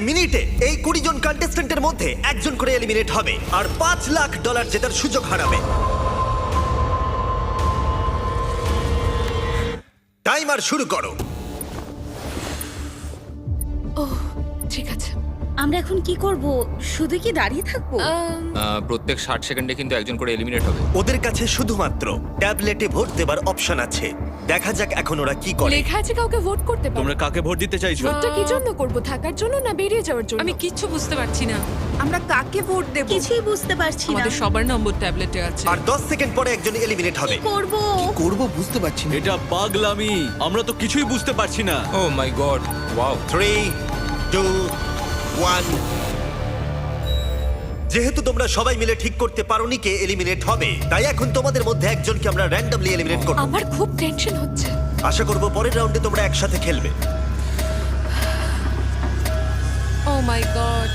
মিনিটে এই 20 জন কন্টেস্ট্যান্টের মধ্যে একজন করে এলিমিনেট হবে আর $5 লাখ জেতার সুযোগ হারাবে। টাইমার শুরু করো। ঠিক আছে। আমরা এখন কি করব? শুধু কি দাঁড়িয়ে থাকবো? প্রত্যেক 60 সেকেন্ডে কিন্তু একজন করে এলিমিনেট হবে। ওদের কাছে শুধুমাত্র ট্যাবলেটে ভোট দেবার অপশন আছে। দেখা যাক এখন ওরা কি করে। লেখা আছে কাউকে ভোট করতে পারো। তোমরা কাকে ভোট দিতে চাইছো? ভোটটা কি জন্য করব? থাকার জন্য না বেরিয়ে যাওয়ার জন্য? আমি কিচ্ছু বুঝতে পারছি না। আমরা কাকে ভোট দেব? কিছুই বুঝতে পারছি না। আমাদের সবার নম্বর ট্যাবলেটে আছে। আর 10 সেকেন্ড পরে একজন এলিমিনেট হবে। করব করব বুঝতে পারছি না। এটা পাগলামি, আমরা তো কিছুই বুঝতে পারছি না। ও মাই গড, ওয়াও। 3, 2, 1। যেহেতু তোমরা সবাই মিলে ঠিক করতে পারোনি কে এলিমিনেট হবে, তাই এখন তোমাদের মধ্যে একজনকে আমরা র্যান্ডমলি এলিমিনেট করব। আমার খুব টেনশন হচ্ছে। আশা করব পরের রাউন্ডে তোমরা একসাথে খেলবে। ও my god.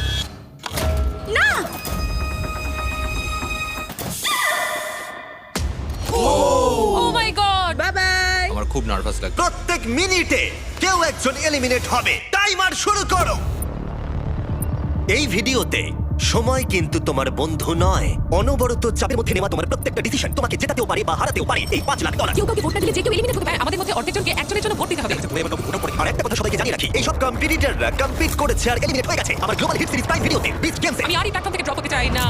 O my god. Bye bye. আমার খুব নার্ভাস লাগছে। প্রত্যেক মিনিটে কেউ একজন এলিমিনেট হবে। টাইমার শুরু করো। এই ভিডিওতে সময় কিন্তু তোমার বন্ধু নয়। অনবরত চাপের মধ্যে নেওয়া তোমার প্রত্যেকটা ডিসিশন তোমাকে জেতাতেও পারে বা হারাতেও পারে এই $5 লাখ। কেউ কাউকে ভোটটা দিলে যে কেউ এলিমিনেট হতে পারে। আমাদের মধ্যে অর্ধেকজনকে একজনের জন্য ভোট দিতে হবে। আর একটা কথা সবাইকে জানিয়ে রাখি, এইসব কম্পিটিটররা কম্পিট করেছে আর এলিমিনেট হয়ে গেছে আমার গ্লোবাল হিট সিরিজ প্রাইম ভিডিওতে বিচ গেমসে। আমি আর এই প্ল্যাটফর্ম থেকে ড্রপ হতে চাই না।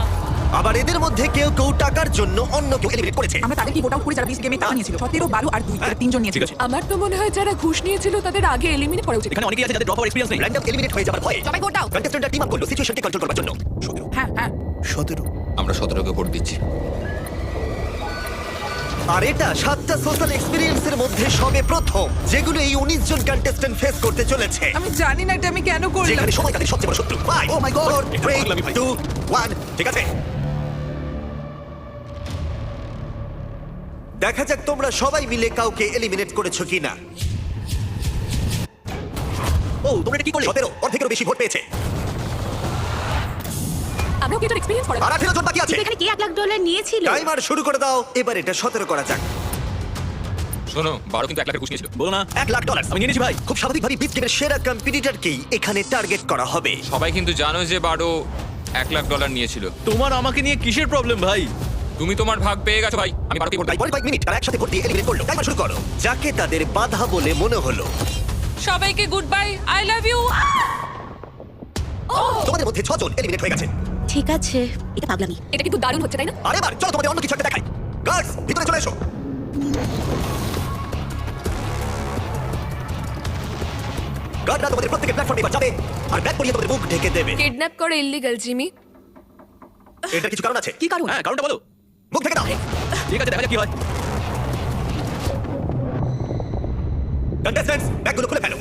আবার এদের মধ্যে কেউ কেউ টাকার জন্য অন্য কেউ এলিমিনেট করেছে। আমরা তাদের কি ভোট আউট করে যারা 20 গেমে টাকা নিয়েছিল? 17, 12 আর 2 এরা তিনজন নিয়েছিল। আমার তো মনে হয় যারা ঘুষ নিয়েছিল তাদের আগে এলিমিনেট করা উচিত। এখানে অনেকেই আছে যাদের ড্রপ হওয়ার এক্সপেরিয়েন্স নেই। র্যান্ডম এলিমিনেট হয়ে যাবার ভয়ে সবাই ভোট দাও। কন্টেস্ট্যান্টরা টিম আপ করলো সিচুয়েশনকে কন্ট্রোল করার জন্য। হ্যাঁ হ্যাঁ 17। আমরা 17কে ভোট দিচ্ছি। আর এটা 7টা সোশ্যাল এক্সপেরিয়েন্সের মধ্যে সবে প্রথম যেগুলো এই 19 জন কন্টেস্ট্যান্ট ফেস করতে চলেছে, আমি জানি না এটা আমি কেন করলাম। যেখানে সময় তাদের সবচেয়ে বড় শত্রু। ও মাই গড। 3, 2, 1। ঠিক আছে, দেখা যাক তোমরা সবাই মিলে কাউকে এলিমিনেট করেছো কিনা। ও তোমরা এটা কি করলে? 17 অর্ধেকেরও বেশি ভোট পেয়েছে। আমরাও কি এটা এক্সপেরিয়েন্স করব? আর 18 জন বাকি আছে। কিন্তু এখানে কি $1 লাখ নিয়েছিল? টাইমার শুরু করে দাও। এবার এটা 17 করা যাক। শোনো, 12 কিন্তু 1 লাখের ঘুষ নিয়েছিল। বলো না। $1 লাখ। আমি নিয়ে নিয়েছি ভাই। খুব স্বাভাবিকভাবেই বিচ গেমের সেরা কম্পিটিটরকেই এখানে টার্গেট করা হবে। সবাই কিন্তু জানো যে 12 $1 লাখ নিয়েছিল। তোমার আমাকে নিয়ে কিসের প্রবলেম ভাই? তুমি তোমার ভাগ পেয়ে গেছো ভাই। আমি 12কে ভোট তাই দিই। পরে কয়েক মিনিট তারা একসাথে ভোট দিয়ে এলিমিনেট করলো। টাইমার শুরু করো। যাকে তাদের বাধা বলে মনে হলো। সবাইকে good bye. I love you. তোমাদের মধ্যে 6 জন এলিমিনেট হয়ে গেছে। ঠিক আছে, এটা পাগলামি। এটা কিন্তু দারুণ হচ্ছে তাই না? আর এবার চলো তোমাদের অন্য কিছু একটা দেখাই। গার্ডস ভিতরে চলে এসো। গার্ডরা তোমাদের প্রত্যেকের প্ল্যাটফর্মে এবার যাবে আর ব্যাগ পরিয়ে তোমাদের মুখ ঢেকে দেবে। কিডন্যাপ করা ইল্লিগাল জিমি। এটার কিছু কারণ আছে? কি কারণ? হ্যাঁ, কারণটা বলো। মুখ ঢেকে দাও। ঠিক আছে, দেখা যাক কি হয়। কন্টেস্ট্যান্টস ব্যাগগুলো খুলে ফেলো।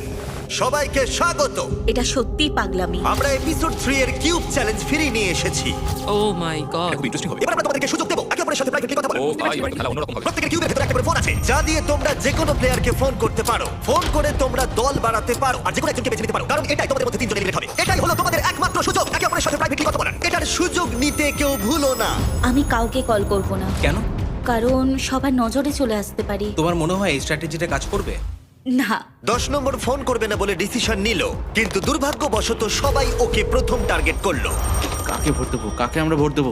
সবাইকে স্বাগত। এটা সত্যিই পাগলামি। আমরা এপিসোড 3 এর কিউব চ্যালেঞ্জ ফিরিয়ে নিয়ে এসেছি। ও মাই গড। খুব ইন্টারেস্টিং হবে। এবার আমরা তোমাদেরকে সুযোগ দেবো একে অপরের সাথে প্রাইভেটলি কথা বলার। ও ভাই, এবার খেলা অন্যরকম হবে। প্রত্যেকের কিউবের ভেতরে একটা করে ফোন আছে যা দিয়ে তোমরা যে কোনো প্লেয়ারকে ফোন করতে পারো। ফোন করে তোমরা দল বাড়াতে পারো আর যে কোনো একজনকে বেছে নিতে পারো, কারণ এটাই তোমাদের মধ্যে 3 জন এলিমিনেট হবে। এটাই হলো তোমাদের একমাত্র সুযোগ একে অপরের সাথে প্রাইভেটলি কথা বলার। এটার সুযোগ নিতে কেউ ভুলো না। আমি কাউকে কল করব না, কেন? কারণ সবার নজরে চলে আসতে পারি। তোমার মনে হয় এই স্ট্র্যাটেজিটা কাজ করবে? না, 10 নম্বর ফোন করবে না বলে ডিসিশন নিল, কিন্তু দুর্ভাগ্যবশত সবাই ওকে প্রথম টার্গেট করলো। কাকে ভোট দেবো? কাকে আমরা ভোট দেবো?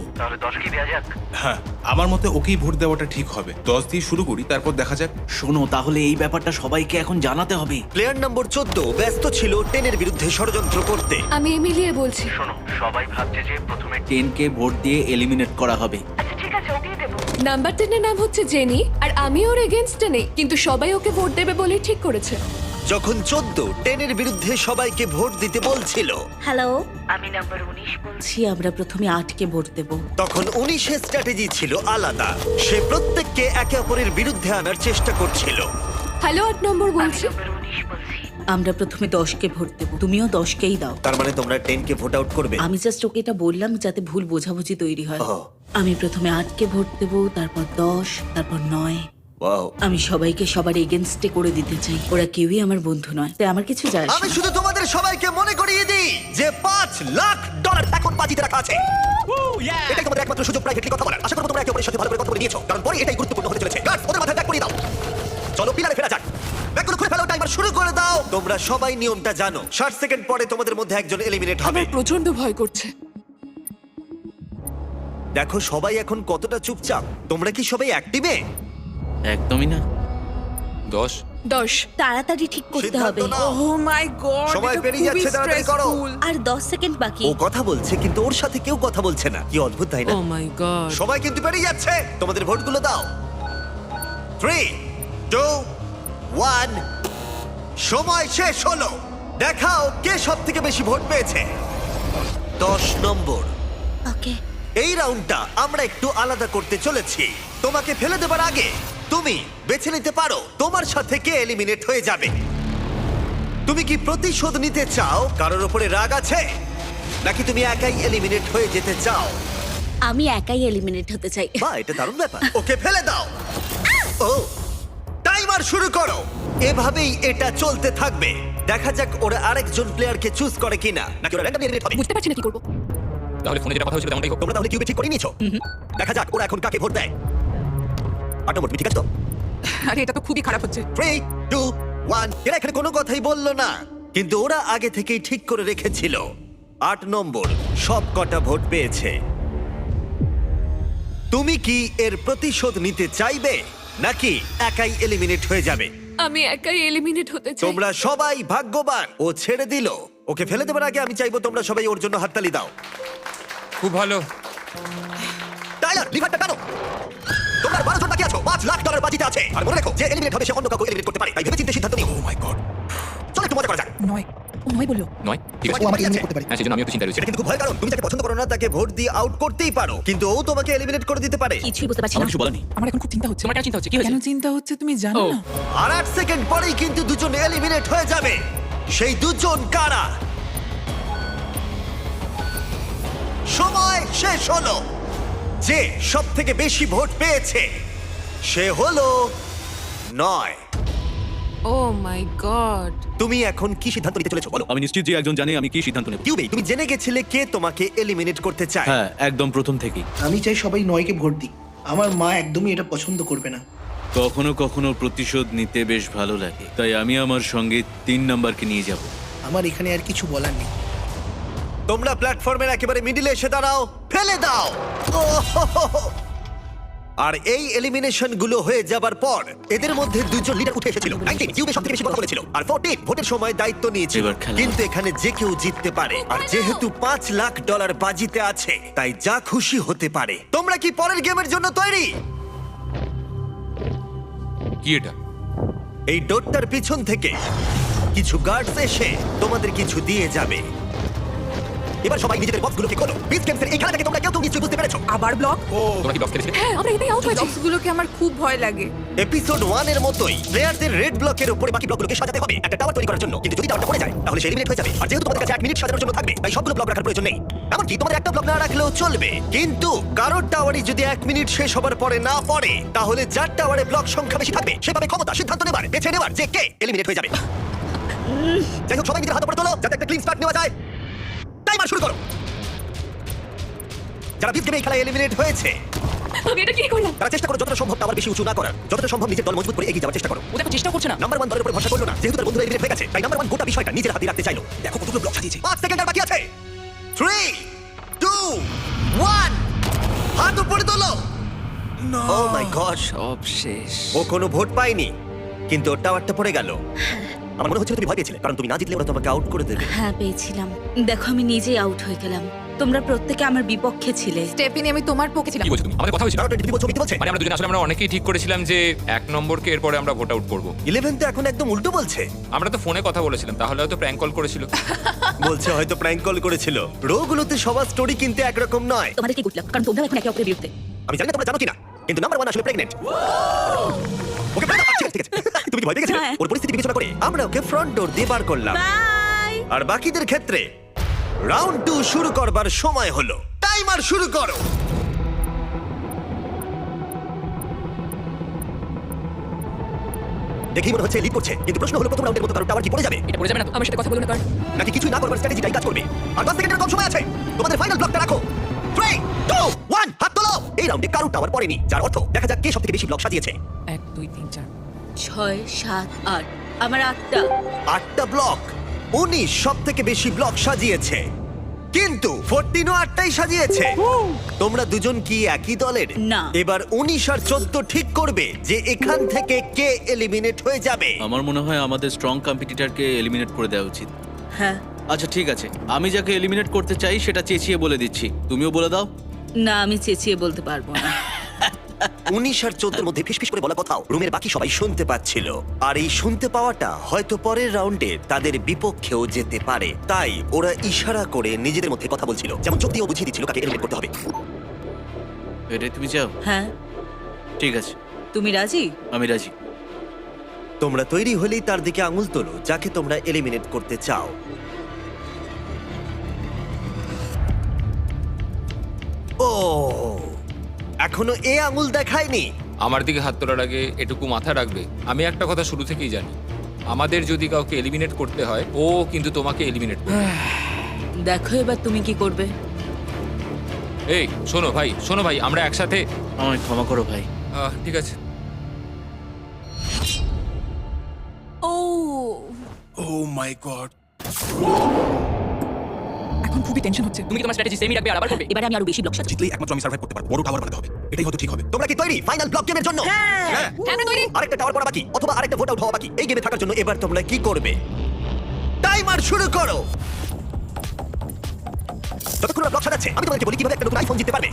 হ্যাঁ, আমার মতে ওকেই ভোট দেওয়াটা ঠিক হবে। 10 দিয়ে শুরু করি, তারপর দেখা যাক। শোনো, তাহলে এই ব্যাপারটা সবাইকে এখন জানাতে হবে। প্লেয়ার নম্বর 14 ব্যস্ত ছিল 10 এর বিরুদ্ধে ষড়যন্ত্র করতে। আমি এমিলিয়ে বলছি। 10কে ভোট দিয়ে এলিমিনেট করা হবে। নাম্বার 10 এর নাম হচ্ছে জেনি আর আমি ওর এগেইনস্টে নেই, কিন্তু সবাই ওকে ভোট দেবে বলে ঠিক করেছে। যখন 14 10 এর বিরুদ্ধে সবাইকে ভোট দিতে বলছিল, হ্যালো, আমি নাম্বার 19 বলছি। আমরা প্রথমে 8কে ভোট দেব। তখন 19 এর স্ট্র্যাটেজি ছিল আলাদা। সে প্রত্যেককে একে অপরের বিরুদ্ধে আনার চেষ্টা করছিল। হ্যালো 8 নম্বর বলছি। আমরা প্রথমে 10কে ভোট দেব, তুমিও 10কেই দাও। তার মানে তোমরা 10 কে ভোট আউট করবে? আমি জাস্ট ওকে এটা বললাম যাতে ভুল বোঝাবুঝি তৈরি হয়। ও। আমি প্রথমে 8কে ভোট দেব, তারপর 10, তারপর 9। ওয়াও। আমি সবাইকে সবার এগেনস্টে করে দিতে চাই। ওরা কেউই আমার বন্ধু নয়, তাই আমার কিছু যায় আসে আমি না। শুধু তোমাদের সবাইকে মনে করিয়ে দিই যে $5 লাখ এখন বাজিতে রাখা আছে। এটাই তোমাদের একমাত্র সুযোগ প্রাইভেটলি কথা বলার। আশা করব তোমরা একে অপরের সাথে ভালো করে কথা বলে নিয়েছো, কারণ পরে এটাই গুরুত্বপূর্ণ হতে চলেছে। গার্ডস ওদের মাথায় ব্যাগ পরিয়ে দাও। চলো পিলারে ফেরা যাক। ব্যাগগুলো খুলে ফেলো, টাইমার শুরু করে দাও। তোমরা সবাই নিয়মটা জানো, 60 সেকেন্ড পরে তোমাদের মধ্যে একজন এলিমিনেট হবে। আমার প্রচন্ড ভয় করছে। দেখো সবাই এখন কতটা চুপচাপ। তোমরা কি সবাই অ্যাক্টিভে? একদমই না। 10 10। তাড়াতাড়ি ঠিক করতে হবে। সিদ্ধান্ত নাও। ও মাই গড, সময় পেরিয়ে যাচ্ছে, তাড়াতাড়ি করো। আর 10 সেকেন্ড বাকি। ও কথা বলছে কিন্তু ওর সাথে কেউ কথা বলছে না। কি অদ্ভুত তাই না? ও মাই গড। সময় কিন্তু পেরিয়ে যাচ্ছে। তোমাদের ভোটগুলো দাও। 3, 2, 1। সময় শেষ হলো। দেখাও কে সব থেকে বেশি ভোট পেয়েছে। 10 নম্বর। ওকে। এই রাউন্ডটা আমরা একটু আলাদা করতে চলেছি। তোমাকে ফেলে দেবার আগে তুমি বেছে নিতে পারো তোমার সাথে কে এলিমিনেট হয়ে যাবে। তুমি কি প্রতিশোধ নিতে চাও, কারোর উপরে রাগ আছে, নাকি তুমি একাই এলিমিনেট হয়ে যেতে চাও? আমি একাই এলিমিনেট হতে চাই। বা এটা দারুণ ব্যাপার। ওকে ফেলে দাও। ও টাইমার শুরু করো। এভাবেই এটা চলতে থাকবে। দেখা যাক ওরা আরেকজন প্লেয়ারকে চুজ করে কিনা, নাকি ওরা র্যান্ডমলি এলিমিনেট হবে। বুঝতে পারছি না কি করব। তাহলে ফোনে যেটা কথা হয়েছিল তেমনটাই হোক। তোমরা তাহলে কিউবে ঠিক করে নিয়েছো? দেখা যাক ওরা এখন কাকে ভোট দেয়। 8 নম্বর, তুমি ঠিক আছে তো? আরে এটা তো খুবই খারাপ হচ্ছে। 3, 2, 1। এরা এখানে কোনো কথাই বললো না, কিন্তু ওরা আগে থেকেই ঠিক করে রেখেছিল। 8 নম্বর সব কটা ভোট পেয়েছে। তুমি কি এর প্রতিশোধ নিতে চাইবে, নাকি একাই এলিমিনেট হয়ে যাবে? আমি একাই এলিমিনেট হতে চাই। তোমরা সবাই ভাগ্যবান। ও ছেড়ে দিল। ওকে ফেলে দেবার আগে আমি চাইবো তোমরা সবাই ওর জন্য হাততালি দাও। খুব ভালো। টাইলার, লিভারটা টানো। তোমরা 12 জন বাকি আছো। $5 লাখ বাজিতে আছে। আর মনে রাখো যে এলিমিনেট হবে সে অন্য কাউকে এলিমিনেট করতে পারে। তাই ভেবেচিন্তে সিদ্ধান্ত নিও। ও মাই গড। চলো একটু মজা করা যাক। নয়, ও নয় বললো। নয়, ঠিক আছে। ও আমাকে এলিমিনেট করতে পারে। হ্যাঁ, সেজন্য আমি একটু চিন্তা রয়েছে। এটা কিন্তু খুব ভয়, কারণ তুমি যাকে পছন্দ করো না তাকে ভোট দিয়ে আউট করতেই পারো, কিন্তু ও তোমাকে এলিমিনেট করে দিতে পারে। কিছুই বুঝতে পারছি না। আমার কিছু বলার নেই। আমার এখন খুব চিন্তা হচ্ছে। তোমার কেন চিন্তা হচ্ছে? কি হয়েছে? কেন চিন্তা হচ্ছে তুমি জানো ও। না? আর 8 সেকেন্ড পরেই কিন্তু দুজন এলিমিনেট হয়ে যাবে। সেই দুজন কারা? সময় শেষ হলো। যে সব থেকে বেশি ভোট পেয়েছে সে হলো 9। ও মাই গড। তুমি এখন কি সিদ্ধান্ত নিতে চলেছো বলো? আমি নিশ্চিত যে একজন জানে আমি কি সিদ্ধান্ত নেব। কিউবে, তুমি জেনে গেছিলে কে তোমাকে এলিমিনেট করতে চায়। হ্যাঁ, একদম প্রথম থেকেই। আমি চাই সবাই 9কে ভোট দিক। আমার মা একদমই এটা পছন্দ করবে না। কখনো কখনো প্রতিশোধ নিতে বেশ ভালো লাগে, তাই আমি আমার সঙ্গে 3 নাম্বারকে নিয়ে যাব। আমার এখানে আর কিছু বলার নেই। তোমরা প্ল্যাটফর্মের একেবারে মিডিলে এসে দাঁড়াও। ফেলে দাও। ওহ! আর এই এলিমিনেশন গুলো হয়ে যাবার পর এদের মধ্যে দুজন লিডার উঠে এসেছিল। 19 কিউবে সবথেকে বেশি কথা বলেছিল, আর 14 ভোটের সময় দায়িত্ব নিয়েছিল। এবার খেলা। কিন্তু এখানে যে কেউ জিততে পারে, আর যেহেতু $5 লাখ বাজিতে আছে, তাই যা খুশি হতে পারে। তোমরা কি পরের গেমের জন্য তৈরি? কি এটা? এই ডোরটার পিছন থেকে কিছু গার্ডস এসে তোমাদের কিছু দিয়ে যাবে। এবার সবাই নিজেদের বক্সগুলোকে খোলো। বিচ গেমসের এই খেলাটাকে তোমরা কেউ নিশ্চয়ই বুঝতে পেরেছো। আবার ব্লক? তোমরা কি বক্স খেলেছিলে? হ্যাঁ, আমরা এটাই আউট হয়েছি। ব্লকসগুলোকে আমার খুব ভয় লাগে। এপিসোড 1 এর মতোই প্লেয়ারদের রেড ব্লকের উপরে বাকি ব্লকগুলোকে সাজাতে হবে একটা টাওয়ার তৈরি করার জন্য। কিন্তু যদি টাওয়ারটা পড়ে যায় তাহলে সে এলিমিনেট হয়ে যাবে। আর যেহেতু তোমাদের কাছে 1 মিনিট সাজানোর জন্য থাকবে, তাই সবগুলো ব্লক রাখার প্রয়োজন নেই। এমনকি তোমাদের একটা ব্লক না রাখলেও চলবে। কিন্তু কারোর টাওয়ারই যদি 1 মিনিট শেষ হবার পরে না পড়ে, তাহলে যার টাওয়ারে ব্লক সংখ্যা বেশি থাকবে সে পাবে ক্ষমতা সিদ্ধান্ত নেবার, বেছে নেবার যে কে এলিমিনেট হয়ে যাবে। যাই হোক, সবাই নিজের হাত উপরে তোলো যাতে একটা ক্লিন স্টার্ট নেওয়া যায়। টাইমার শুরু করো। যারা বিচ গেমে এই খেলায় এলিমিনেট হয়েছে আমি এটা কি করলাম? তারা চেষ্টা করো যতটা সম্ভব টাওয়ার বেশি উঁচু না করার। যতটা সম্ভব নিজের দল মজবুত করে এগিয়ে যাওয়ার চেষ্টা করো। ও দেখো চেষ্টা করছে না। নাম্বার 1 দলের উপর ভরসা করলো না, যেহেতু তার বন্ধুরা এলিমিনেট হয়ে গেছে, তাই নাম্বার 1 গোটা বিষয়টা নিজের হাতে রাখতে চাইলো। দেখো কতগুলো ব্লক সাজিয়েছে। 5 সেকেন্ড আর বাকি আছে। 3, 2, 1। হাত উপরে তোলো। ও মাই গড, সব শেষ। ও কোনো ভোট পায়নি, কিন্তু ওর টাওয়ারটা পড়ে গেল। আমার মনে হচ্ছে তুমি ভয় পেয়েছিলে, কারণ তুমি না জিতলে ওরা তোমাকে আউট করে দেবে। হ্যাঁ, পেয়েছিলাম। দেখো আমি নিজেই আউট হয়ে গেলাম। তোমরা প্রত্যেকে আমার বিপক্ষে ছিলে। স্টেফিনি, আমি তোমার পক্ষে ছিলাম। কি বলছো তুমি? আমাদের কথা হয়েছিল। কারণ 23 বলছো, মিথ্যে বলছে। মানে আমরা দুজন আসলে আমরা অনেকেই ঠিক করেছিলাম যে 1 নম্বরকে এরপরে আমরা ভোট আউট করব। 11 তো এখন একদম উল্টো বলছে। আমরা তো ফোনে কথা বলেছিলাম, তাহলে হয়তো প্র্যাঙ্ক কল করেছিল। বলছে হয়তো প্র্যাঙ্ক কল করেছিল। রোগুলোতে সবার স্টোরি কিন্তু একরকম নয়। তোমাদেরকে গুড লাক, কারণ তোমরা এখন একে অপরের বিরুদ্ধে। আমি জানি না তোমরা জানো কিনা, কিন্তু নাম্বার 1 আসলে প্রেগন্যান্ট। ওকে ফেলে দাও। ঠিক আছে, ঠিক আছে। তুমি কি ভয় পেয়ে গেছিলে? হ্যাঁ। ওর পরিস্থিতি বিবেচনা করে আমরা ওকে ফ্রন্ট ডোর দিয়ে বার করলাম। বাই। আর বাকিদের ক্ষেত্রে রাউন্ড 2 শুরু করবার সময় হলো। টাইমার শুরু করো। দেখেই মনে হচ্ছে লিড করছে, কিন্তু প্রশ্ন হলো প্রথম রাউন্ডের মতো কারো টাওয়ার কি পড়ে যাবে, এটা পড়ে যাবে না তো? আমার সাথে কথা বলো না কার। নাকি কিছুই না করবার স্ট্র্যাটেজিটাই কাজ করবে। আর 10 সেকেন্ডের কম সময় আছে। তোমাদের ফাইনাল ব্লকটা রাখো। 3, 2, 1, হাত তোলো। এই রাউন্ডে কারো টাওয়ার পড়েনি, যার অর্থ দেখা যাক কে সবথেকে বেশি ব্লক সাজিয়েছে। 1 2 3 4 6 7 8 আমার 8টা। 8টা ব্লক। 19 সব থেকে বেশি ব্লক সাজিয়েছে, কিন্তু 14ও 8টাই সাজিয়েছে। তোমরা দুজন কি একই দলের? না। এবার 19 আর 14 ঠিক করবে যে এখান থেকে কে এলিমিনেট হয়ে যাবে। আমার মনে হয় আমাদের স্ট্রং কম্পিটিটরকে এলিমিনেট করে দেওয়া উচিত। হ্যাঁ। আচ্ছা ঠিক আছে, আমি যাকে এলিমিনেট করতে চাই সেটা চেঁচিয়ে বলে দিচ্ছি, তুমিও বলে দাও। না, আমি চেঁচিয়ে বলতে পারবো না। 19 আর 14 মধ্যে ফিসফিস করে বলা কথাও রুমের বাকি সবাই শুনতে পাচ্ছিল, আর এই শুনতে পাওয়াটা হয়তো পরের রাউন্ডে তাদের বিপক্ষেও যেতে পারে। তাই ওরা ইশারা করে নিজেদের মধ্যে কথা বলছিল, যেমন চোখ দিয়েও বুঝিয়ে দিচ্ছিল কাকে এলিমিনেট করতে হবে। এটাই তুমি চাও? হ্যাঁ। ঠিক আছে, তুমি রাজি? আমি রাজি। তোমরা তৈরি হলেই তার দিকে আঙুল তোলো যাকে তোমরা এলিমিনেট করতে চাও। ও, এখনো এ আঙুল দেখায়নি। আমার দিকে হাত তোলার আগে এটুকু মাথা রাখবে, আমি একটা কথা শুরু থেকেই জানি, আমাদের যদি কাউকে এলিমিনেট করতে হয় ও কিন্তু তোমাকে এলিমিনেট করবে। দেখো এবার তুমি কি করবে। এই শোনো ভাই, আমরা একসাথে। আমায় ক্ষমা করো ভাই। ঠিক আছে। ও ও মাই গড। এখন খুবই টেনশন হচ্ছে। তুমি কি তোমার স্ট্র্যাটেজি সেমই রাখবে আর আবার করবে? এবারে আমি আরো বেশি ব্লক সাজাবো। জিতলেই একমাত্র আমি সার্ভাইভ করতে পারবো, বড় টাওয়ার বানাতে হবে, এটাই হয়তো ঠিক হবে। তোমরা কি তৈরি ফাইনাল ব্লক গেমের জন্য? হ্যাঁ। আমরা তৈরি। আরেকটা টাওয়ার পড়া বাকি, অথবা আরেকটা ভোট আউট হওয়া বাকি। এই গেমে থাকার জন্য এবার তোমরা কি করবে? টাইমার শুরু করো। যতক্ষণ ব্লক সাজাচ্ছে আমি তোমাদেরকে বলি কিভাবে একটা নতুন আইফোন জিততে পারবে।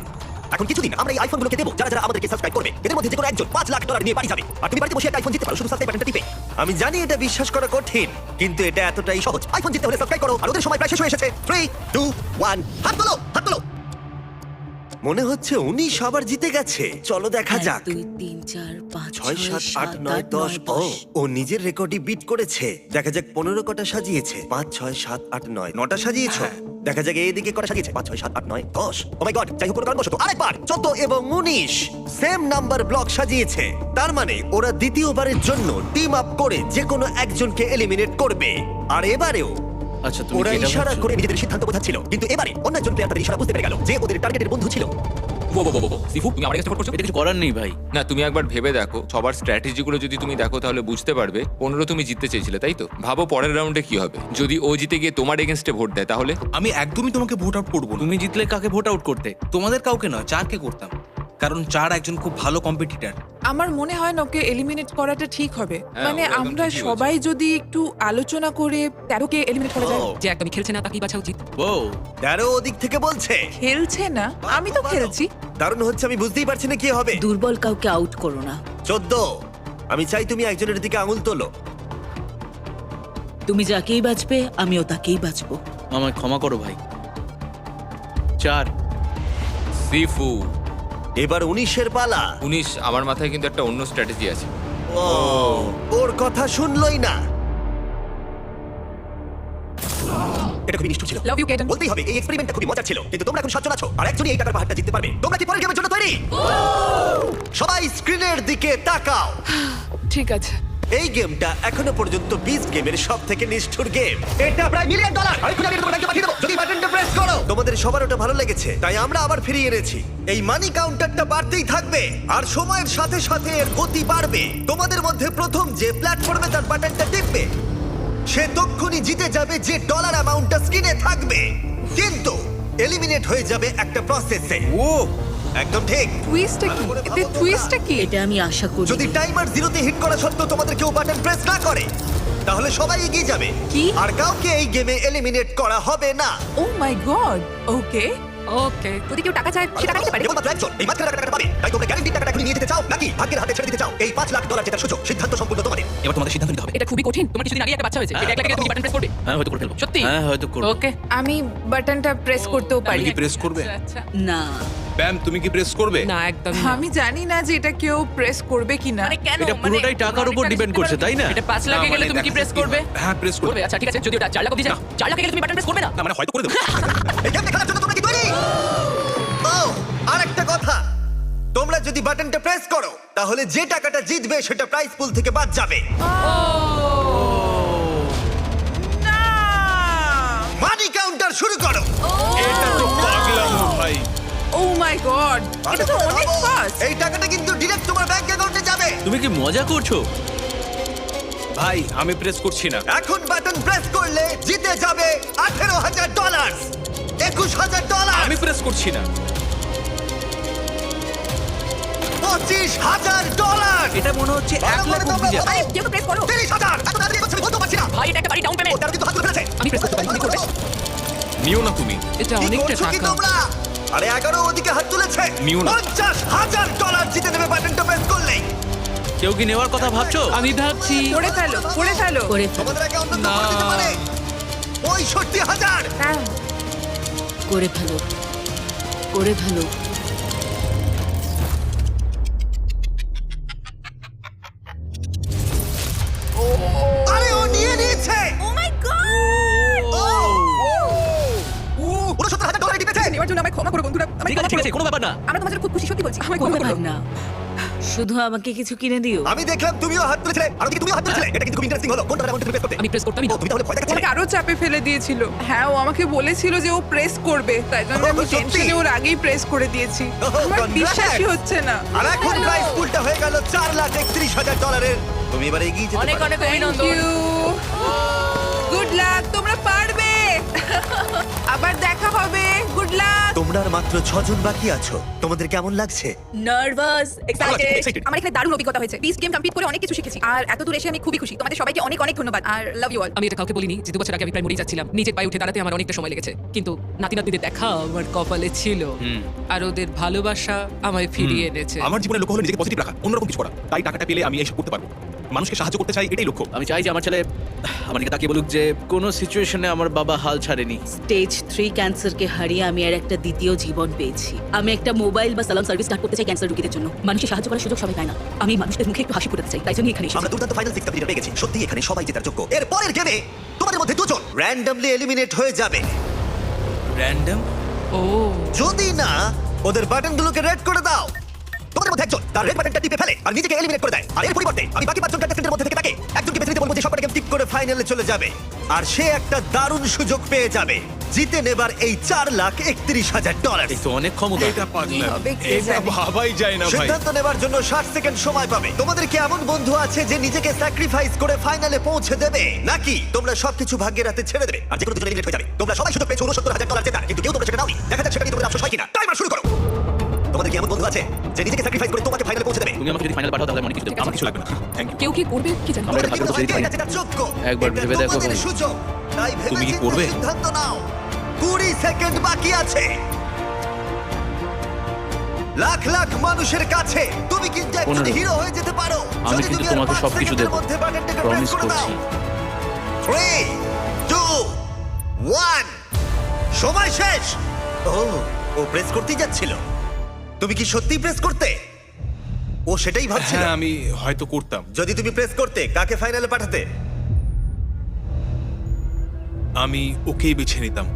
এখন কিছুদিন আমরা এই আইফোনগুলোকে দেবো যারা যারা আমাদেরকে সাবস্ক্রাইব করবে। এদের মধ্যে যে কোনো একজন $5 লাখ নিয়ে বাড়ি যাবে, আর তুমি বাড়িতে বসে একটা আইফোন জিততে পারো শুধু সাবস্ক্রাইব বাটনটা টিপে। আমি জানি এটা বিশ্বাস করা কঠিন, কিন্তু এটা এতটাই সহজ। আইফোন জিততে হলে সাবস্ক্রাইব করো, আর ওদের সময় প্রায় শেষ হয়ে এসেছে। 3, 2, 1, হাত তোলো, হাত তোলো। মনে হচ্ছে 19 আবার জিতে গেছে। চলো দেখা যাক। 1 2 3 4 5 6, 7, 8, 9, 10। ও নিজের রেকর্ডই বিট করেছে। দেখা যাক 15 কটা সাজিয়েছে। 5, 6, 7, 8, 9 9টা সাজিয়েছো। দেখা যাক এইদিকে কটা সাজিয়েছে। 5, 6, 7, 8, 9, 10। ও মাই গড, যাই হোক কোনো কারণবশত আরেকবার 14 এবং 19 সেম নাম্বার ব্লক সাজিয়েছে। তার মানে ওরা দ্বিতীয়বারের জন্য টিম আপ করে যে কোনো একজনকে এলিমিনেট করবে। আর এবারেও আচ্ছা তুমি ওরা কি এটা ইশারা ভাবছো? করে নিজেদের সিদ্ধান্ত বোঝাচ্ছিল, কিন্তু এবারে অন্য একজন প্লেয়ার তাদের ইশারা বুঝতে পেরে গেল যে ওদের টার্গেটের বন্ধু ছিল। সিফু তুমি আমার কাছে সাপোর্ট করছো? এটা কিছু করার নেই ভাই। না, তুমি একবার ভেবে দেখো, সবার স্ট্র্যাটেজিগুলো যদি তুমি দেখো তাহলে বুঝতে পারবে 15 তুমি জিততে চেয়েছিলে, তাই তো? ভাবো পরের রাউন্ডে কি হবে যদি ও জিতে গিয়ে তোমার এগেনস্টে ভোট দেয়, তাহলে? আমি একদমই তোমাকে ভোট আউট করবো না। তুমি জিতলে কাকে ভোট আউট করতে? তোমাদের কাউকে নয়, চারকে করতাম, কারণ চার একজন খুব ভালো কম্পিটিটর। আমার মনে হয় না ওকে এলিমিনেট করাটা ঠিক হবে। হ্যাঁ, মানে ও একদম আমরা ঠিকই সবাই যদি একটু আলোচনা করে 13কে এলিমিনেট করা যায়। ও, যে একদমই খেলছে না তাকেই বাছা উচিত। ও দ্যারো ওদিক থেকে বলছে। খেলছে না, আমি তো খেলছি। দারুণ হচ্ছে, আমি বুঝতেই পারছি না কি হবে। দুর্বল কাউকে আউট করো না। 14, আমি চাই তুমি একজনের দিকে আঙুল তোলো। তুমি যাকেই বাঁচবে আমিও তাকেই বাঁচবো। আমায় ক্ষমা করো ভাই। 4 সিফু। এবার 19-এর পালা। 19, আমার মাথায় কিন্তু একটা অন্য স্ট্র্যাটেজি আছে। ও, ওর কথা শুনলই না। এটা খুবই নিষ্ঠুর ছিল। লাভ ইউ কেটন। বলতেই হবে এই এক্সপেরিমেন্টটা খুবই মজার ছিল, কিন্তু তোমরা এখন 7 জন আছো, আর একজনই এই টাকার পাহাড়টা জিততে পারবে। তোমরা কি পরের গেমের জন্য তৈরি? সবাই স্ক্রিনের দিকে তাকাও। ঠিক আছে। এই গেমটা এখনো পর্যন্ত বিস্ট গেমের সব থেকে নিষ্ঠুর গেম। এটা প্রায় $1 মিলিয়ন। আরেকটু আগে তোমাকে পাঠিয়ে দেবো যদি বাটনটা প্রেস করো। তোমাদের সবার ওটা ভালো লেগেছে, তাই আমরা আবার ফিরিয়ে এনেছি। এই মানি কাউন্টারটা বাড়তেই থাকবে, আর সময়ের সাথে সাথে এর গতি বাড়বে। তোমাদের মধ্যে প্রথম যে প্ল্যাটফর্মে তার বাটনটা টিপবে সে তক্ষুনি জিতে যাবে, যে ডলার অ্যামাউন্টটা স্ক্রিনে থাকবে। কিন্তু এলিমিনেট হয়ে যাবে একটা প্রসেসে। ও একদম ঠিক। টুইস্টটা কি? এতে টুইস্টটা কি? এটা আমি আশা করি। যদি টাইমার 0-তে হিট করা সত্ত্বেও তোমাদের কেউ বাটন প্রেস না করে তাহলে সবাই এগিয়ে যাবে, কি? আর কাউকে এই গেমে এলিমিনেট করা হবে না। ও মাই গড। ওকে। ওকে, যদি কেউ টাকা চায় সে টাকা দিতে পারে। কেবলমাত্র একজন এই মাঝখানে টাকাটা পাবে। তাই তোমরা গ্যারান্টিড টাকাটা এখনই নিয়ে যেতে চাও নাকি ভাগ্যের হাতে ছেড়ে দিতে চাও? এই $5 লাখ জেতার সুযোগ, সিদ্ধান্ত সম্পূর্ণ তোমাদের। এবার তোমাদের সিদ্ধান্ত নিতে হবে। এটা খুবই কঠিন। তোমার কিছুদিন আগে একটা বাচ্চা হয়েছে। এটা একলা গেলে তুমি বাটন প্রেস করবে? হ্যাঁ হয়তো করে ফেলবো। সত্যি? হ্যাঁ হয়তো করবো। ওকে। আমি বাটনটা প্রেস করতেও তুমি পারি। কি প্রেস করবে? আচ্ছা। না। ব্যাম তুমি কি প্রেস করবে? না, একদম আমি জানি না যে এটা কেউ প্রেস করবে কিনা। মানে কেন? এটা পুরোটাই টাকার উপর ডিপেন্ড করছে, তাই না? এটা 5 লাখে না, গেলে মানে তুমি কি দেখা প্রেস যাক কি করবে? হয়। হ্যাঁ প্রেস করবে। করবে। আচ্ছা ঠিক আছে, যদি ওটা 4 লাখ অবধি যায়, 4 লাখে গেলে তুমি বাটন প্রেস করবে না? না মানে হয়তো করে দেবো। এই গেমটা খেলার জন্য তোমরা কি তৈরি? ও, আরেকটা কথা, তোমরা যদি বাটনটা প্রেস করো তাহলে যে টাকাটা জিতবে সেটা প্রাইস পুল থেকে বাদ যাবে। না। মানি কাউন্টার শুরু করো। এটা তো পাগলামো ভাই। ও মাই গড। এটা তো অনেক ফাস্ট। এই টাকাটা কিন্তু ডিরেক্ট তোমার ব্যাংক অ্যাকাউন্টে যাবে। তুমি কি মজা করছো? ভাই আমি প্রেস করছি না। এখন বাটন প্রেস করলে জিতে যাবে $18,000, $21,000, আমি প্রেস করছি না। $25,000। এটা মনে হচ্ছে 1 লাখ অব্দি যাবে। আরে কেউ প্রেস করো। 30,000। এখন আমি বলছি, বলতে পারছি না। ভাই এটা একটা বাড়ি ডাউন পেমেন্ট। ও, তারা কিন্তু হাত তুলে ফেলেছে। আমি প্রেস করতে পারি, তুমি করবে? নিও না তুমি। এটা কি অনেকটা করছো কি টাকা। তোমরা? আরে 11 ওদিকে হাত তুলেছে। নিও না। $50,000 জিতে নেবে বাটনটা প্রেস করলেই। কেউ কি নেওয়ার কথা ভাবছো? আমি ভাবছি করে ফেলো, করে ফেলো। করে তোমাদের আগে অন্য কেউ করে দিতে পারে। 65,000। হ্যাঁ। করে ফেলো, করে ফেলো। আরে ও নিয়ে নিয়েছে। ও মাই গড! $69,000 জিতেছে। নেওয়ার জন্য আমায় ক্ষমা করো বন্ধুরা। আমায় ঠিক আছে ক্ষমা ঠিক করো। আছে কোনো ব্যাপার না। আমরা তোমার জন্য খুব খুশি, সত্যি বলছি। আমায় কোনো ক্ষমা করো। ব্যাপার না, শুধু আমাকে কিছু কিনে দিও। আমি দেখলাম তুমিও হাত তুলেছিলে আর ওদিকে তুমিও হাত তুলেছিলে। এটা কিন্তু খুব ইন্টারেস্টিং হলো। কোনটা অ্যামাউন্ট প্রেস করতে? আমি প্রেস করতামই না। ও, তুমি তাহলে ভয় দেখাচ্ছিলে। আমাকে আরো চাপে ফেলে দিয়েছিল। হ্যাঁ, ও আমাকে বলেছিল যে ও প্রেস করবে, তাই জন্য আমি সত্যি? টেনশনে ওর আগেই প্রেস করে দিয়েছি। আমার congrats! বিশ্বাসই হচ্ছে না। আর এখন প্রাইস পুলটা হয়ে গেল $4,31,000। তুমি এবার এগিয়ে যেতে অনেক পারো। অনেক থ্যাংক অভিনন্দন। ইউ। গুড লাক, তোমরা পারবে। আবার দেখা হবে। Good luck. তোমরা আর মাত্র 6 জন বাকি আছো। তোমাদের কেমন লাগছে? Nervous, excited। আমার এখানে দারুণ অভিজ্ঞতা হয়েছে। পিস গেম কমপ্লিট করে অনেক কিছু শিখেছি। আর এত দূর এসে আমি খুবই খুশি। তোমাদের সবাইকে অনেক অনেক ধন্যবাদ। আর লাভ ইউ অল। আমি এটা কাউকে বলিনি যে 2 বছর আগে আমি প্রায় মরেই যাচ্ছিলাম। নিজের পায়ে উঠে দাঁড়াতে আমার অনেকটা সময় লেগেছে, কিন্তু নাতি নাতনিদের দেখা আমার কপালে ছিল, আর ওদের ভালোবাসা আমায় ফিরিয়ে এনেছে। আমার জীবনের লক্ষ্য হলো নিজেকে পজিটিভ রাখা, অন্যরকম কিছু করা। তাই টাকাটা পেলে আমি এইসব করতে পারবো। মানুষকে সাহায্য করতে চাই, এটাই লক্ষ্য। আমি চাই যে আমার ছেলে আমার দিকে তাকিয়ে বলুক যে কোনো সিচুয়েশনে আমার বাবা হাল ছাড়েনি। স্টেজ 3 ক্যান্সারকে হারিয়ে আমি আর একটা দ্বিতীয় জীবন পেয়েছি। আমি একটা মোবাইল বা সালাম সার্ভিস স্টার্ট করতে চাই ক্যান্সার রোগীদের জন্য। মানুষকে সাহায্য করার সুযোগ সবাই পায় না। আমি মানুষদের মুখে একটু হাসি ফোটাতে চাই, তাই জন্য এখানে এসেছি। আমরা দুর্দান্ত ফাইনাল 6টা প্লেয়ার পেয়ে গেছি। সত্যি এখানে সবাই জেতার যোগ্য। এর পরের গেমে তোমাদের মধ্যে দুজন র্যান্ডমলি এলিমিনেট হয়ে যাবে। র্যান্ডম? ও যদি না ওদের বাটনগুলোকে রেড করে দাও। তোমাদের মধ্যে একজন তার রেড বাটনটা টিপে ফেলে আর নিজেকে এলিমিনেট করে দেয়। আর এর পরিবর্তে আমি বাকি 5 জন কন্টেস্টেন্টের মধ্যে থেকে তাকে একজনকে বেছে নিতে বলবো যে সবকটা গেম টিক করে ফাইনালে চলে যাবে। আর সে একটা দারুণ সুযোগ পেয়ে যাবে জিতে নেবার এই $4,31,000। এই তো অনেক ক্ষমতা। এটা পাগলাম। হবে কে এটা জানে? ভাবাই যায় না ভাই। সিদ্ধান্ত নেবার জন্য 60 সেকেন্ড সময় পাবে। তোমাদের কি এমন বন্ধু আছে যে নিজেকে স্যাক্রিফাইস করে ফাইনালে পৌঁছে দেবে, নাকি তোমরা সবকিছু ভাগ্যের হাতে ছেড়ে দেবে আর যে কোনো দুজন এলিমিনেট হয়ে যাবে? তোমরা সবাই সুযোগ পেয়েছো $69,000 জেতার, কিন্তু কেউ তোমরা সেটা নাওনি। দেখা যাক সেটা নিয়ে তোমাদের আফসোস হয় কিনা। টাইমার শুরু করো। তোমাদের কি এমন বন্ধু আছে যে নিজেকে স্যাক্রিফাইস করে তোমাকে ফাইনালে পৌঁছে দেবে? তুমি আমাকে যদি ফাইনাল পাঠাও তাহলে আমি অনেক কিছু দেবো। আমার কিছু লাগবে না, থ্যাংক ইউ। কেউ কি করবে কি জানি। আমরা এটা তোমাদের ভাগ্য কি বদলে দিতে মনে হয় পারি। এটা জেতার যোগ্য? একবার এটা ভেবে দেখো তোমাদের ভাই। সুযোগ। তাই তুমি কি ভেবেচিন্তে করবে? সিদ্ধান্ত নাও। 20 সেকেন্ড বাকি আছে। লাখ লাখ মানুষের কাছে তুমি কিন্তু একজন 15 হিরো হয়ে যেতে পারো। আমি যদি কিন্তু তুমি আর তোমাকে 5 সবকিছু সেকেন্ডের দেবো। মধ্যে বাটনটাকে প্রেস প্রমিস করে দাও। করছি। 3, 2, 1 সময় শেষ। ও প্রেস করতেই যাচ্ছিল। তুমি কি সত্যি প্রেস করতে? ও সেটাই ভাবছিল। হ্যাঁ আমি হয়তো করতাম। যদি তুমি প্রেস করতে কাকে ফাইনালে পাঠাতে? আমি ওকেই বেছে নিতাম।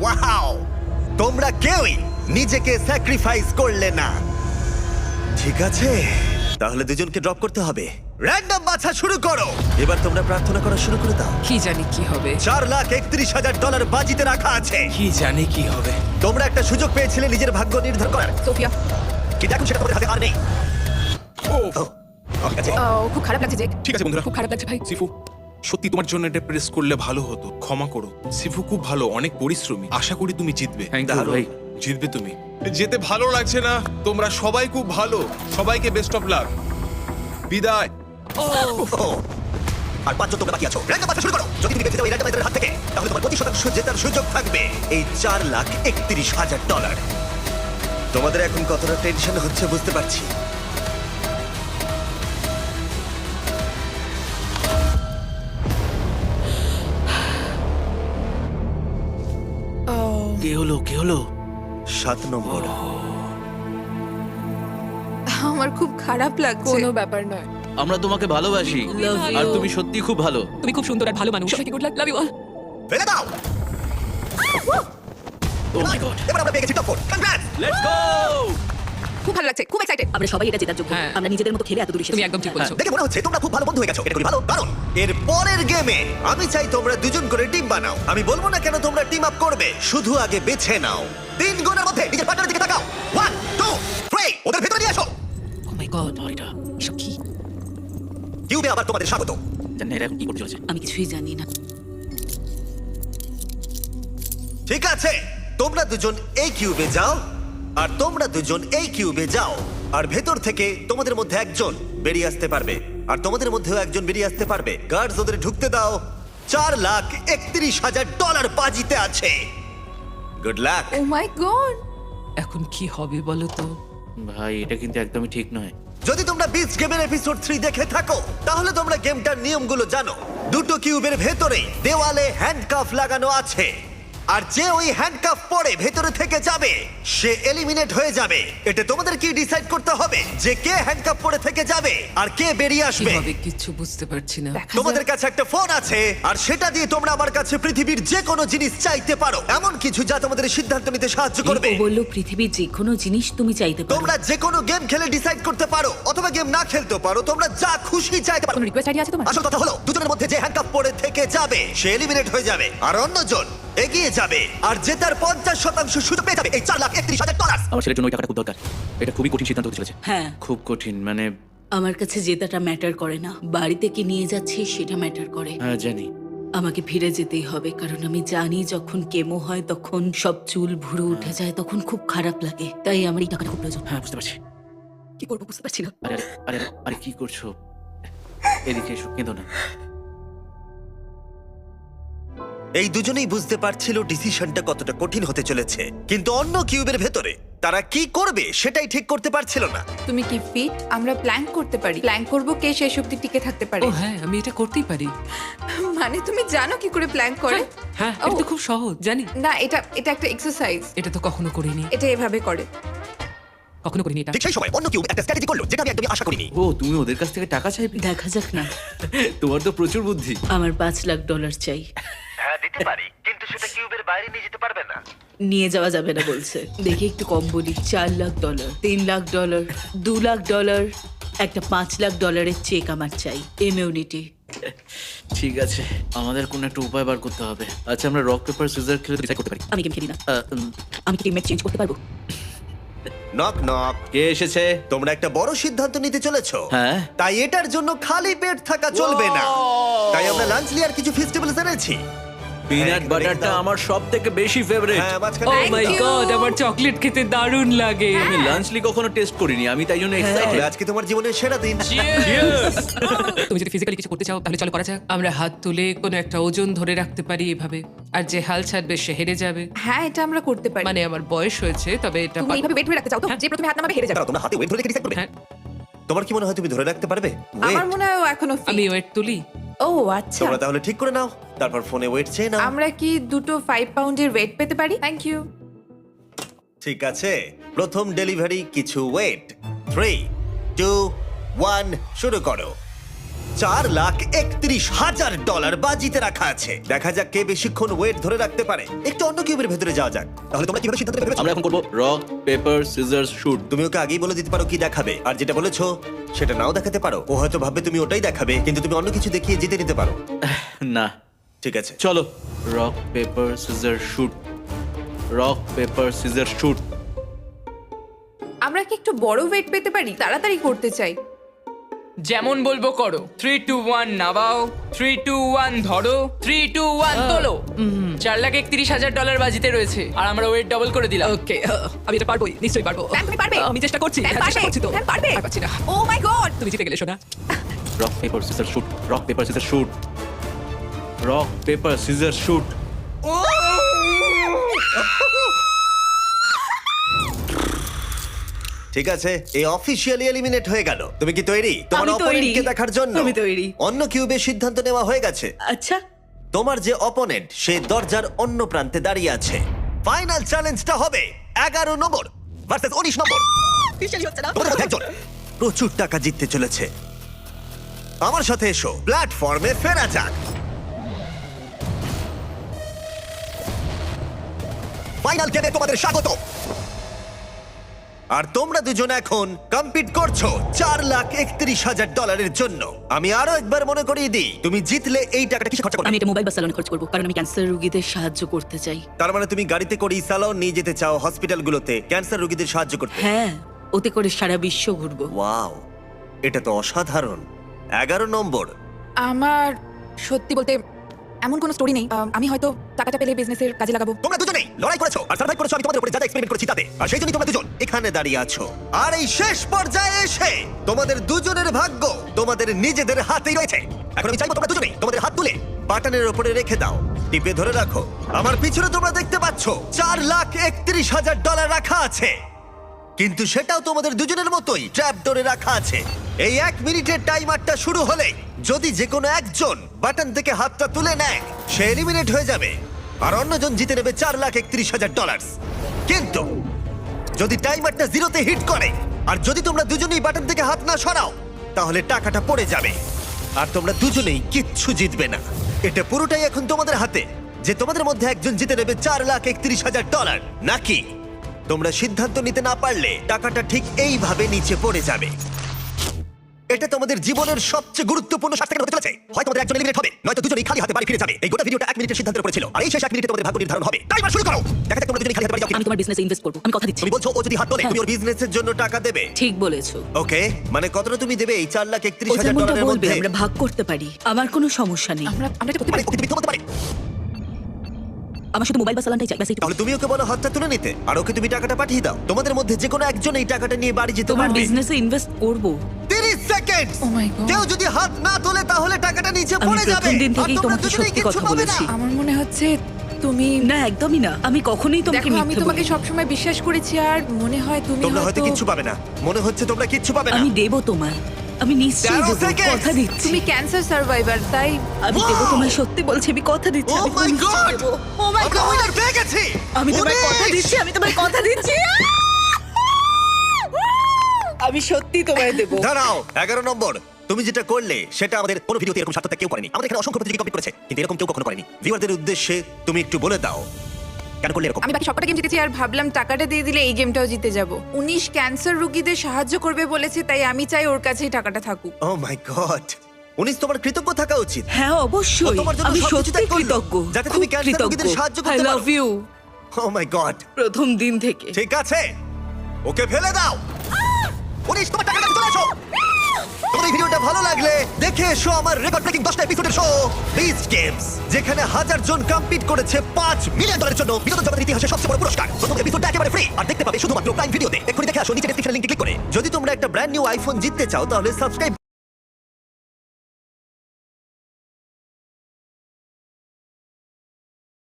ওয়াও, তোমরা কেউই নিজেকে স্যাক্রিফাইস করলে না। ঠিক আছে, তাহলে দুজনকে ড্রপ করতে হবে। র্যান্ডম বাছা শুরু করো। এবার তোমরা প্রার্থনা করা শুরু করে দাও। কি জানি কি হবে। $4,31,000 বাজিতে রাখা আছে। কি জানি কি হবে। তোমরা একটা সুযোগ পেয়েছিলে নিজের ভাগ্য নির্ধারণ করার, সোফিয়া, কিন্তু এখন সেটা তোমাদের হাতে আর নেই। ও ঠিক আছে। খুব খারাপ লাগছে জেক। ঠিক আছে বন্ধুরা। খুব খারাপ লাগছে ভাই। সিফু সত্যি তোমার জন্য এটা প্রেস করলে ভালো হতো, ক্ষমা করো। সিফু খুব ভালো, অনেক পরিশ্রমী। আশা করি তুমি জিতবে। থ্যাংক ইউ ভাই। জিতবে তুমি। যেতে ভালো লাগছে না। তোমরা সবাই খুব ভালো। সবাইকে বেস্ট অফ লাক। বিদায়। ও, আর 5 জন তোমরা বাকি আছো। র্যান্ডম বাছা শুরু করো। যদি তুমি বেঁচে যাও এই র্যান্ডমাইজারের হাত থেকে, তাহলে তোমার 25% জেতার সুযোগ থাকবে এই $4,31,000। তোমাদের এখন কতটা টেনশন হচ্ছে বুঝতে পারছি। কে হলো কে হলো? 7 নম্বর। আমার খুব খারাপ লাগছে। কোনো ব্যাপার নয়। আমরা তোমাকে ভালোবাসি Love you. আর তুমি সত্যি খুব ভালো। তুমি খুব সুন্দর আর ভালো মানুষ। সবাইকে good luck, love you all. ফেলে দাও। Oh my god. এবার আমরা পেয়ে গেছি টপ 4। কনগ্রাটস। Let's go! খুব ভালো লাগছে, খুব এক্সাইটেড। আমরা সবাই এটা জেতার যোগ্য। হ্যাঁ। আমরা নিজেদের মতো খেলে এত দূর তুমি এসেছি। একদম ঠিক বলেছো। দেখে মনে হচ্ছে তোমরা খুব ভালো বন্ধু হয়ে গেছো। এটা খুবই ভালো, কারণ এর পরের গেমে আমি চাই তোমরা দুজন করে টিম বানাও। আমি বলবো না কেন তোমরা টিম আপ করবে, শুধু আগে বেছে নাও। 3 জনের মধ্যে নিজের পার্টনারের দিকে তাকাও। 1, 2, 3 ওদের ভেতরে নিয়ে আসো। ও মাই গড, এসব কি? কিউবে আবার তোমাদের স্বাগত। জানি না এরা এখন কি করতে চলেছে। আমি কিছুই জানি না। ঠিক আছে, তোমরা দুজন এই কিউবে যাও আর তোমরা দুজন এই কিউবে যাও, আর ভেতর থেকে তোমাদের মধ্যে একজন বেরিয়ে আসতে পারবে আর তোমাদের মধ্যেও একজন বেরিয়ে আসতে পারবে। গার্ডস ওদের ঢুকতে দাও। $4,31,000 বাজিতে আছে। Good luck. Oh my god, এখন কি হবে বলো তো? ভাই এটা কিন্তু একদমই ঠিক নয়। যদি তোমরা বিচ গেমের এপিসোড 3 দেখে থাকো তাহলে তোমরা গেমটার নিয়মগুলো জানো। দুটো কিউবের ভেতরে দেওয়ালে হ্যান্ডকাফ লাগানো আছে, আর যে ওই হ্যান্ডকাফ পরে ভেতরে থেকে যাবে সে এলিমিনেট হয়ে যাবে। এটা তোমাদের কি ডিসাইড করতে হবে যে কে হ্যান্ডকাফ পরে থেকে যাবে আর কে বেরিয়ে কি আসবে। হবে কিচ্ছু বুঝতে পারছি না। তোমাদের কাছে একটা ফোন আছে আর সেটা দিয়ে তোমরা আমার কাছে পৃথিবীর যে কোনো জিনিস চাইতে পারো, এমন কিছু যা তোমাদের সিদ্ধান্ত নিতে সাহায্য করবে। ও বললো পৃথিবীর যে কোনো জিনিস তুমি চাইতে পারো। তোমরা যে কোনো গেম খেলে ডিসাইড করতে পারো অথবা গেম না খেলতে পারো, তোমরা যা খুশি চাইতে পারো। কোনো রিকোয়েস্ট আইডি আছে তোমার? আসল কথা হলো দুজনের মধ্যে যে হ্যান্ডকাপ পরে থেকে যাবে সে এলিমিনেট হয়ে যাবে আর অন্যজন এগিয়ে যাবে, আর জেতার 50% সুযোগ পেয়ে যাবে এই $4,31,000। আমার ছেলের জন্য ওই টাকাটা খুব দরকার। এটা খুবই কঠিন সিদ্ধান্ত হতে চলেছে। হ্যাঁ, খুব কঠিন, মানে আমার কাছে জেতাটা ম্যাটার করে না, বাড়িতে কি নিয়ে যাচ্ছি সেটা ম্যাটার করে। হ্যাঁ জানি। আমাকে ফিরে যেতেই হবে, কারণ আমি জানি যখন কেমো হয় তখন সব চুল ভুরু উঠে যায়, তখন খুব খারাপ লাগে। তাই আমার এই টাকাটা খুব প্রয়োজন। হ্যাঁ বুঝতে পারছি। কি করবো বুঝতে পারছি না। আরে আরে আরে আরে, আরে কি করছো? এদিকে এসো, কেঁদো না। এই দুজনেই বুঝতে পারছিল ডিসিশনটা কতটা কঠিন হতে চলেছে, কিন্তু অন্য কিউবের ভেতরে তারা কি করবে সেটাই ঠিক করতে পারছিল না। তুমি কি ফিট? আমরা প্ল্যান করতে পারি। প্ল্যান করব কে শেষ অবধি টিকে থাকতে পারে। ও হ্যাঁ, আমি এটা করতেই পারি। মানে তুমি জানো কি করে প্ল্যান করে? হ্যাঁ, এটা তো খুব সহজ, জানি। না, এটা একটা এক্সারসাইজ। এটা তো কখনো করিনি, এটা এভাবে করে। কখনো করিনি এটা। ঠিক সেই সময় অন্য কিউব একটা স্ট্র্যাটেজি করলো যেটা আমি একদমই আশা করিনি। ও তুমি ওদের কাছ থেকে টাকা চাইবে? দেখা যাক না। তোমার তো প্রচুর বুদ্ধি। আমার $5,00,000 চাই। হ্যাঁ দিতে পারি, কিন্তু সেটা কিউবের বাইরে নিয়ে যেতে পারবে না। নিয়ে যাওয়া যাবে না বলছে। দেখি একটু কম বলি। $4,00,000, $3,00,000, $2,00,000, একটা $5,00,000 চেক আমার চাই। ইমিউনিটি। ঠিক আছে, আমাদের কোনো একটা উপায় বার করতে হবে। আচ্ছা আমরা রক পেপার সিজার খেলে ডিসাইড করতে পারি। আমি গেম খেলি না। আমি কি টিমমেট চেঞ্জ করতে পারবো? Knock knock. কে এসেছে? তোমরা একটা বড় সিদ্ধান্ত নিতে চলেছো। হ্যাঁ। তাই এটার জন্য খালি পেট থাকা চলবে না। তাই আমরা লাঞ্চ লিয়ার কিছু ফেস্টিভ্যালস এনেছি। পিনাট বাটারটা আমার সবথেকে বেশি ফেভারিট। হ্যাঁ, ও মাঝখানে মাই you. গড, আমার চকলেট খেতে দারুণ লাগে। আমি লাঞ্চলি কখনো টেস্ট করিনি, আমি তাই জন্য তাহলে এক্সাইটেড। আজকে তোমার জীবনের সেরা দিন। তুমি যদি ফিজিক্যালি কিছু করতে চাও তাহলে চলো করা যাক। আমরা হাত তুলে কোনো একটা ওজন ধরে রাখতে পারি এভাবে, আর যে হাল ছাড়বে সে হেরে যাবে। হ্যাঁ, এটা আমরা করতে পারি। মানে আমার বয়স হয়েছে, তবে এটা তুমি এইভাবে ওয়েট ধরে রাখতে চাও তো? যে প্রথমে হাত নামাবে হেরে যাবে। দাঁড়াও, তোমরা হাতে ওয়েট ধরে ডিসাইড করবে। হ্যাঁ, তোমার কি মনে হয় তুমি ধরে রাখতে পারবে? আমার Weight? মনে হয় ও এখনো fit। আমি ওয়েট তুলি। ও আচ্ছা। তোমরা তাহলে ঠিক করে নাও, তারপর ফোনে ওয়েট চেয়ে নাও। আমরা কি দুটো 5 পাউন্ডের ওয়েট পেতে পারি? Thank you. ঠিক আছে, প্রথম ডেলিভারি কিছু ওয়েট। 3, 2, 1 শুরু করো। $4,31,000 বাজিতে রাখা আছে। দেখা যাক কে বেশিক্ষণ ওয়েট ধরে রাখতে পারে। একটু অন্য কিউবের ভেতরে যাওয়া যাক। তাহলে তোমরা কিভাবে সিদ্ধান্ত নেবে? আমরা এখন করব রক পেপার সিজার শুট। তুমি ওকে আগেই বলে দিতে পারো কি দেখাবে, আর যেটা বলেছো সেটা নাও দেখাতে পারো। ও হয়তো ভাববে তুমি ওটাই দেখাবে, কিন্তু তুমি অন্য কিছু দেখিয়ে জিতে নিতে পারো। না, ঠিক আছে, চলো rock paper scissor shoot. Rock paper scissor shoot. আমরা কি একটু বড় ওয়েট পেতে পারি? তাড়াতাড়ি করতে চাই। যেমন বলবো করো। 3, 2, 1 নামাও। 3, 2, 1 ধরো। 3, 2, 1 তোলো। $4,31,000 বাজিতে রয়েছে, আর আমরা ওয়েট ডবল করে দিলাম। ওকে, আমি এটা পারবোই, নিশ্চয়ই পারবো। Dan, তুমি পারবে? আমি চেষ্টা করছি। Dan, হ্যাঁ, চেষ্টা পারবে? করছি তো। Dan, পারবে? আর পারছি না। ও মাই গড! তুমি জিতে গেলে সোনা। Rock paper scissor shoot. Rock paper scissor shoot. Rock paper scissor shoot. ঠিক আছে, এই অফিশিয়ালি এলিমিনেট হয়ে গেল। তুমি কি তৈরি তোমার আমি তৈরি। অপোনেন্টকে দেখার জন্য? আমি তৈরি। অন্য কিউবে সিদ্ধান্ত নেওয়া হয়ে গেছে। আচ্ছা, তোমার যে অপোনেন্ট সে দরজার অন্য প্রান্তে দাঁড়িয়ে আছে। ফাইনাল চ্যালেঞ্জটা হবে 11 নম্বর ভার্সেস 19 নম্বর। তোমাদের মধ্যে একজন প্রচুর টাকা জিততে চলেছে। আমার সাথে এসো, প্ল্যাটফর্মে ফেরা যাক। ফাইনাল গেমে তোমাদের স্বাগত। আর তোমরা দুজন এখন কম্পিট করছো $4,31,000 জন্য। আমি আরো একবার মনে করিয়ে দিই, তুমি জিতলে এই টাকাটা কিসে খরচা করবে? আমি এটা মোবাইল বা স্যালনে খরচ করবো, কারণ আমি ক্যান্সার রোগীদের সাহায্য করতে চাই। তার মানে তুমি গাড়িতে করে স্যালন নিয়ে যেতে চাও হসপিটালগুলোতে ক্যান্সার রোগীদের সাহায্য করতে। হ্যাঁ, ওতে করে সারা বিশ্ব ঘুরবো। ওয়াও, এটা তো অসাধারণ। 11 নম্বর। আমার সত্যি বলতে এমন কোনো স্টোরি নেই। আমি হয়তো টাকাটা পেলে বিজনেসের কাজে লাগাবো। তোমরা দুজনেই লড়াই করেছো আর সার্ভাইভ করেছো আমি তোমাদের উপরে যা এক্সপেরিমেন্ট করেছি তাতে, আর সেই জন্যই তোমরা দুজন এখানে দাঁড়িয়ে আছো। আর এই শেষ পর্যায়ে এসে তোমাদের দুজনের ভাগ্য তোমাদের নিজেদের হাতেই রয়েছে। এখন আমি চাইবো তোমরা দুজনেই তোমাদের হাত তুলে বাটনের উপরে রেখে দাও, টিপে ধরে রাখো। আমার পিছনে তোমরা দেখতে পাচ্ছ $4,31,000 রাখা আছে, কিন্তু সেটাও তোমাদের দুজনের মতোই ট্র্যাপ ডোরে রাখা আছে। এই 1 মিনিটের টাইমারটা শুরু হলে যদি যে কোনো একজন বাটন থেকে হাতটা তুলে নেয় সে এলিমিনেট হয়ে যাবে, আর অন্যজন জিতে নেবে $4,31,000। কিন্তু যদি টাইমারটা জিরোতে হিট করে আর যদি তোমরা দুজনেই বাটন থেকে হাত না সরাও তাহলে টাকাটা পড়ে যাবে আর তোমরা দুজনেই কিচ্ছু জিতবে না। এটা পুরোটাই এখন তোমাদের হাতে যে তোমাদের মধ্যে একজন জিতে নেবে $4,31,000 নাকি তোমরা সিদ্ধান্ত নিতে না পারলে টাকাটা ঠিক এইভাবে নিচে পড়ে যাবে। এটা তোমাদের জীবনের সবচেয়ে গুরুত্বপূর্ণ 60 সেকেন্ড হতে চলেছে। হয় তোমাদের একজন এলিমিনেট হবে, নয়তো দুজনেই খালি হাতে বাড়ি ফিরে যাবে। এই গোটা ভিডিওটা 1 মিনিটের সিদ্ধান্তের উপরে ছিল, আর এই শেষ 1 মিনিটে তোমাদের ভাগ্য নির্ধারণ হবে। টাইমার শুরু করো। দেখা যাক তোমরা দুজনেই খালি হাতে বাড়ি যাও আমি কিনা। তোমার বিজনেসে ইনভেস্ট করবো, আমি কথা দিচ্ছি। তুমি বলছো ও যদি হাত তোলে তুমি ওর বিজনেসের জন্য টাকা দেবে। ঠিক বলেছো। ওকে, মানে কতটা তুমি দেবে এই ও $4,31,000 যেমনটা এর বলবে মধ্যে? আমরা ভাগ করতে পারি, আমার কোনো সমস্যা নেই। আমরা এটা করতে মানে পারি। ওকে তুমি থামাতে পারে। আমার শুধু মোবাইল বা সালানটাই চাই, ব্যাস এইটুকু। তাহলে তুমি ওকে বলো হাতটা তুলে নিতে আর ওকে তুমি টাকাটা পাঠিয়ে দাও। তোমাদের মধ্যে যে কোনো একজন এই টাকাটা নিয়ে বাড়ি যেতে তোমার পারবে। বিজনেসে ইনভেস্ট করব। 30 সেকেন্ড। Oh my God! কেউ যদি হাত না তোলে তাহলে টাকাটা নিচে আমি পড়ে যাবে। প্রথম দিন আর থেকেই তোমরা তোমাকে দুজনেই সত্যি কিচ্ছু কথা পাবে না। বলেছি। আমার মনে হচ্ছে তুমি না, একদমই না, আমি কখনোই তোমাকে দেখো, আমি মিথ্যে তোমাকে বলিনি। সবসময় বিশ্বাস করেছি আর মনে হয় তুমি তোমরা হয়তো কিচ্ছু পাবে না, মনে হচ্ছে তোমরা কিচ্ছু পাবে না। আমি দেবো তোমায়, আমি নিশ্চয়ই 13 দেবো, seconds! কথা দিচ্ছি। তুমি ক্যান্সার সার্ভাইভার, তাই আমি দেবো তোমায়, সত্যি বলছি, আমি কথা দিচ্ছি। ও আমি মাই নিশ্চয়ই গড! দেবো। Oh my আমরা God! উইনার পেয়ে গেছি। আমি তোমায় কথা 19! দিচ্ছি, আমি তোমায় কথা দিচ্ছি। আমি সত্যি তোমায় দেবো। দাঁড়াও, 11 নম্বর। তুমি যেটা করলে সেটা আমাদের কোনো ভিডিওতে এরকম সার্থকতা কেউ করেনি। আমাদের এখানে অসংখ্য প্রতিযোগী কমপ্লিট করেছে, কিন্তু এরকম কেউ কখনো করেনি। ভিউয়ারদের উদ্দেশ্যে তুমি একটু বলে দাও কেন করলে এরকম। আমি বাকি সবকটা গেম জিতেছি আর ভাবলাম টাকাটা দিয়ে দিলে এই গেমটাও জিতে যাব। 19 ক্যান্সার রোগীদের সাহায্য করবে বলেছে, তাই আমি চাই ওর কাছেই টাকাটা থাকুক। ও মাই গড, 19 তোমার কৃতজ্ঞ থাকা উচিত। হ্যাঁ, ও অবশ্যই, তোমার জন্য আমি সবকিছু সত্যি ত্যাগ করলো, কৃতজ্ঞ, যাতে তুমি খুব ক্যান্সার রোগীদের কৃতজ্ঞ। সাহায্য I করতে পারো। love you। Oh my god, প্রথম দিন থেকে। ঠিক আছে, ওকে ফেলে দাও। 19 তোমার টাকাটা চলে এসো। তোমার এই ভিডিওটা ভালো লাগলে দেখে এসো আমার রেকর্ড ব্রেকিং 10টা এপিসোডের শো বিস্ট গেমস, যেখানে 1000 জন কম্পিট করেছে $5 মিলিয়ন জন্য বিনোদন জগতের ইতিহাসে সবচেয়ে বড় পুরস্কার। প্রথম এপিসোডটা একেবারে ফ্রি আর দেখতে পাবে শুধুমাত্র প্রাইম ভিডিওতে। এক্ষুনি দেখে আসো নিচে ডেসক্রিপশন লিংক ক্লিক করে। যদি তোমরা একটা ব্র্যান্ড নিউ আইফোন জিততে চাও তাহলে সাবস্ক্রাইব